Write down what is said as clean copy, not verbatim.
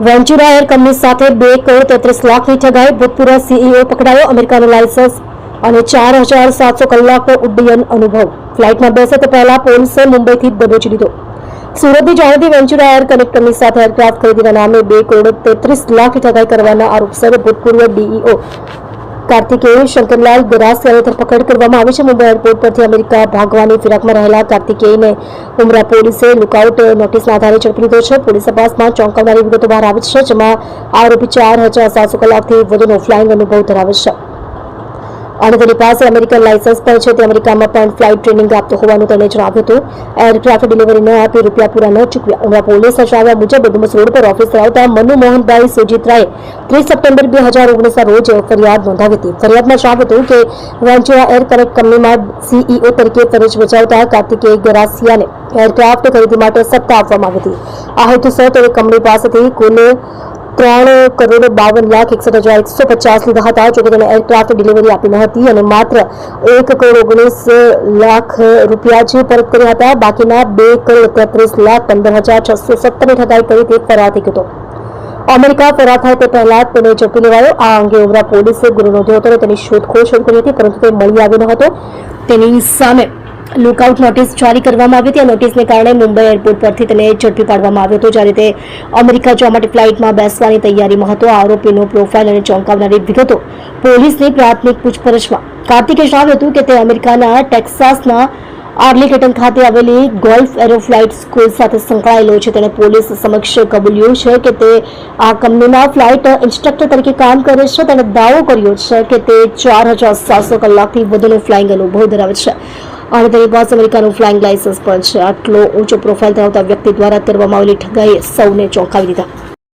વેન્ચુરા air company સાથે 2 કરોડ 33 લાખની ઠગાઈ. ભૂતપૂર્વ સીઈઓ પકડાયો. અમેરિકાનું લાયસન્સ અને 4700 કલાકનો ઉડ્ડયન અનુભવ. ફ્લાઇટમાં બેસે તે પહેલા પોલીસે મુંબઈથી દબોચી લીધો. સુરતની જાણીતી વેન્ચુરા એર કનેક્ટ કંપની સાથે એરક્રાફ્ટ ખરીદીના નામે 2 કરોડ 33 લાખની ઠગાઈ કરવાના આરોપસર ભૂતપૂર્વ ડીઈઓ કાર્તિકેય શંકરલાલ ગરાસિયાની ધરપકડ કરવામાં આવી છે. મુંબઈ એરપોર્ટ પરથી અમેરિકા ભાગવાની ફિરાકમાં રહેલા કાર્તિકેયને ઉમરા પોલીસે લુકઆઉટ નોટિસના આધારે ઝડપી લીધો છે. પોલીસ તપાસમાં ચોંકાવનારી વિગતો બહાર આવી છે, જેમાં આરોપી 4700 કલાકથી વધુનો ફ્લાઇંગ અનુભવ ધરાવે છે અને તેની પાસે અમેરિકન લાયસન્સ પણ છે. તે અમેરિકામાં પણ ફ્લાઇટ ટ્રેનિંગ આપતો હોવાનું તેણે જણાવ્યું હતું. એરક્રાફ્ટ ડિલિવરી ન આપી રૂપિયા પૂરા ન ચૂકવ્યા. ઉમરા પોલીસના જણાવ્યા મુજબ ડુમસ રોડ પર ઓફિસ ધરાવતા મનુ મોહનભાઈ સુજીતરાએ 30 સપ્ટેમ્બર 2019ના રોજ ફરિયાદ નોંધાવી હતી. ફરિયાદમાં જણાવ્યું હતું કે વેન્ચુરા એર કનેક્ટ કંપનીમાં સીઈઓ તરીકે ફરજ બજાવતા કાર્તિકેય ગરાસિયાને એરક્રાફ્ટ ખરીદી માટે સત્તા આપવામાં આવી હતી. આ હેતુસર તેણે કંપની પાસેથી કુલ 3,52,61,150 લીધા હતા. જોકે તેને એરક્રાફ્ટ ડિલિવરી આપી ન હતી અને માત્ર 1,19,00,000 રૂપિયા જ પરત કર્યા હતા. બાકીના 2,33,15,670 ઠગાઈ કરી તે ફરાર થઈ ગયો. અમેરિકા ફરાર થાય તે પહેલા તેને ઝડપી લેવાયો. આ અંગે ઉમરા પોલીસે ગુનો નોંધ્યો હતો અને તેની શોધખોળ શરૂ કરી હતી, પરંતુ તે મળી આવ્યો ન હતો. તેની સામે લુકઆઉટ નોટિસ જારી કરવામાં આવી હતી. આ નોટિસને કારણે મુંબઈ એરપોર્ટ પરથી તેને ઝડપી પાડવામાં આવ્યો હતો, જ્યારે તે અમેરિકા જવા માટે ફ્લાઇટમાં બેસવાની તૈયારીમાં હતો. આરોપીનો પ્રોફાઇલ અને ચોંકાવનારી વિગતો પોલીસની પ્રાથમિક પૂછપરછમાં કાર્તિકે જણાવ્યું હતું કે તે અમેરિકાના ટેક્સાસના આર્લિંગ્ટન ખાતે આવેલી ગોલ્ફ એરોફ્લાઇટ સ્કૂલ સાથે સંકળાયેલો છે. તેણે પોલીસ સમક્ષ કબૂલ્યું છે કે તે આ કંપનીમાં ફ્લાઇટ ઇન્સ્ટ્રક્ટર તરીકે કામ કરે છે. તેણે દાવો કર્યો છે કે તે 4700 કલાકથી વધુનો ફ્લાઇંગ અનુભવ ધરાવે છે અને તેની પાસે અમેરિકાનું ફ્લાઇંગ લાયસન્સ પણ છે. આટલો ઊંચો પ્રોફાઇલ ધરાવતા વ્યક્તિ દ્વારા કરવામાં આવેલી ઠગાઈએ સૌને ચોંકાવી દીધા.